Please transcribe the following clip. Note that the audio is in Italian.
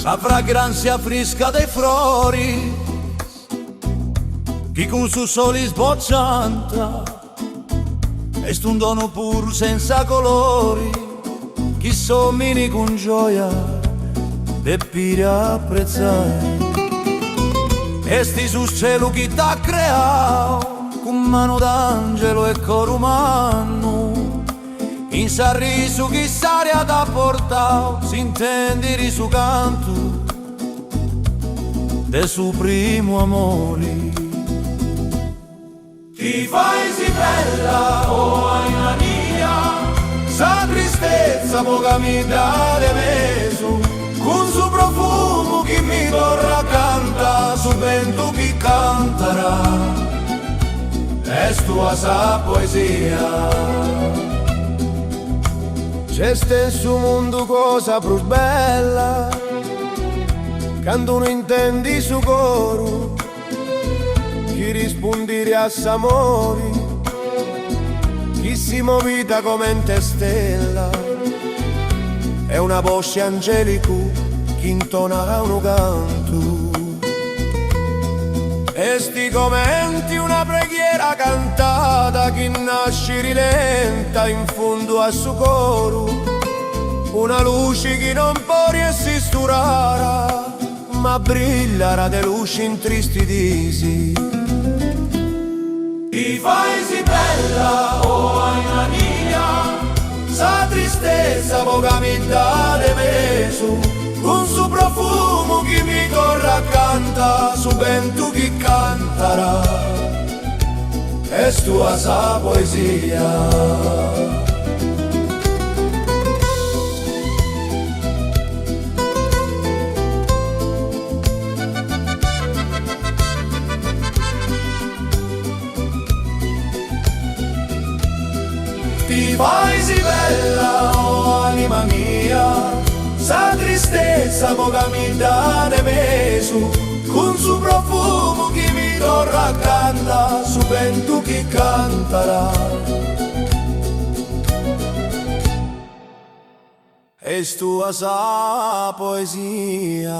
la fragranza fresca dei fiori, che con su soli sboccianta, è un dono pur senza colori, che sommini con gioia e pire apprezzare. E sti sul cielo chi t'ha creato, con mano d'angelo e coro umano, in sorriso chi s'aria t'ha portato, si intende risu canto del suo primo amore. Ti fai si bella, oh anima mia, sa tristezza poca mi dà de meso, con suo profumo chi mi torna canta, su vento chi canterà, è tua sa poesia. C'è stesso mondo cosa più bella, quando non intendi su coro, chi rispondere a s'amori, chi si movita come in te stella, è una voce angelico che intona un canto. E sti commenti una preghiera cantata che nasce rilenta in fondo a suo coro, una luce che non può resistere, ma brillerà de luce in tristi disi. Ti fai si bella, oh anima mia, sa tristezza poca mi dà de meso, con suo profumo chi mi torna canta, su vento chi canterà, è tua sa poesia. Ti fai si bella, oh anima mia, sa tristezza poca mi dà de meso, con suo profumo chi mi torna canta, su vento chi canterà, è tua sa poesia.